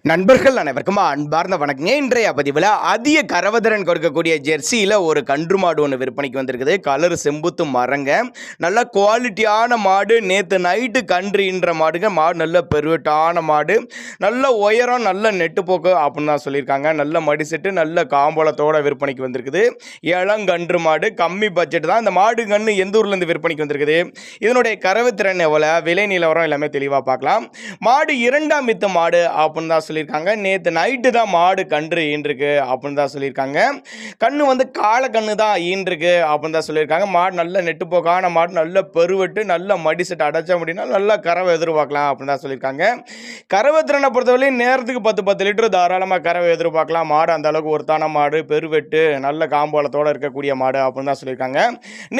நண்பர்கள் அனைவருக்கும் அன்பார்ந்த வணக்கங்க. இன்றைய பதிவில் அதிக கரவதிறன் கொடுக்கக்கூடிய ஜெர்சியில் ஒரு கன்று மாடு ஒன்று விற்பனைக்கு வந்திருக்குது. கலர் செம்புத்து மரங்க, நல்ல குவாலிட்டியான மாடு. நேற்று நைட்டு கன்று ஈன்ற மாடுங்க. மாடு நல்ல பெருவட்டான மாடு, நல்ல உயரம், நல்ல நெட்டு போக்கு அப்படின்னு தான் சொல்லியிருக்காங்க. நல்ல மடிசெட்டு, நல்ல காம்பளத்தோட விற்பனைக்கு வந்திருக்குது. இளங்கன்று மாடு, கம்மி பட்ஜெட் தான். இந்த மாடு கன்று எந்த ஊர்லேருந்து விற்பனைக்கு வந்திருக்குது, இதனுடைய கறவைத்திறன் எவ்வளோ, விலை நிலவரம் எல்லாமே தெளிவாக பார்க்கலாம். மாடு இரண்டாம் வித்து மாடு அப்படின்னு தான் சொல்லியிருக்காங்க. நேற்று நைட்டு தான் மாடு கன்று ஈன்றிருக்கு அப்படின்னு தான் சொல்லியிருக்காங்க. கண்ணு வந்து கால கண்ணு தான் ஈன்றிருக்கு அப்படின்னு தான் சொல்லியிருக்காங்க. மாடு நல்ல நெட்டுப்போக்கான மாடு, நல்ல பெருவெட்டு, நல்ல மடி செட்டு அடைச்ச அப்படின்னா நல்ல கறவை எதிர்பார்க்கலாம் அப்படின்னு தான் சொல்லியிருக்காங்க. கறவை திறனை பொறுத்தவரையும் நேரத்துக்கு 10 லிட்டர் தாராளமாக கறவை எதிர்பார்க்கலாம். மாடு அந்த அளவுக்கு ஒருத்தான மாடு, பெருவெட்டு, நல்ல காம்போலத்தோடு இருக்கக்கூடிய மாடு அப்படின்னு தான் சொல்லியிருக்காங்க.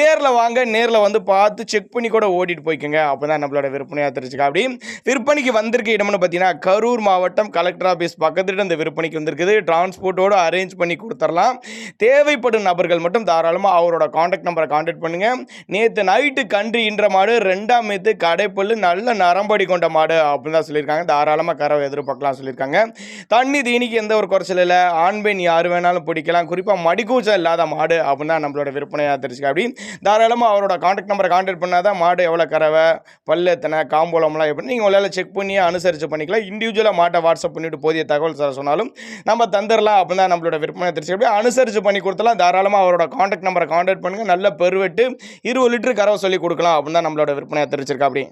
நேரில் வாங்க, நேரில் வந்து பார்த்து செக் பண்ணி கூட ஓட்டிட்டு போய்க்குங்க அப்போ தான் நம்மளோட விற்பனையாக தெரிஞ்சுக்க. அப்படி விற்பனைக்கு வந்திருக்க இடம்னு பார்த்தீங்கன்னா கரூர் மாவட்டம் கலெக்டர் ஆஃபீஸ் பக்கத்துட்டு இந்த விற்பனைக்கு வந்திருக்குது. டிரான்ஸ்போர்ட்டோடு அரேஞ்ச் பண்ணி கொடுத்துடலாம். தேவைப்படும் நபர்கள் மட்டும் தாராளமாக அவரோட காண்டாக்ட் நம்பரை காண்டாக்ட் பண்ணுங்கள். நேற்று நைட்டு கன்று ஈன்ற மாடு, 2ஆம் நேற்று கடைப்பல், நல்ல நரம்படி கொண்ட மாடு அப்படின்னு தான் சொல்லியிருக்காங்க. தாராளமாக கறவை எதிர்பார்க்கலாம் சொல்லியிருக்காங்க. தண்ணி தீனிக்கு எந்த ஒரு குறைச்சல் இல்லை. ஆண் பெண் யார் வேணாலும் பிடிக்கலாம். குறிப்பாக மடிக்கூச்சம் இல்லாத மாடு அப்படின்னு தான் நம்மளோட விற்பனையாக தெரிஞ்சுக்க. அப்படி தாராளமாக அவரோட காண்டாக்ட் நம்பரை காண்டாக்ட் பண்ணால் தான் மாடு எவ்வளோ கறவை, பல்லு எத்தனை, காம்போலம்லாம் எப்படி நீங்கள் உங்களால் செக் பண்ணி அனுசரித்து பண்ணிக்கலாம். இண்டிவிஜுவலாக மாட்டை வாட்ஸ்அப் பண்ணிவிட்டு போதிய தகவல் சார் சொன்னாலும் நம்ம தந்துடலாம் அப்படின்னு தான் நம்மளோட விற்பனை தெரிஞ்சு. அப்படியே அனுசரித்து பண்ணி கொடுத்தலாம். தாராளமாக அவரோட காண்டாக்ட் நம்பரை காண்டாக்ட் பண்ணுங்கள். நல்ல பெருவெட்டு 20 லிட்டர் கறவை சொல்லி கொடுக்கலாம் அப்படின்னு தான் நம்மளோட விற்பனையை தெரிஞ்சிருக்கா. அப்படி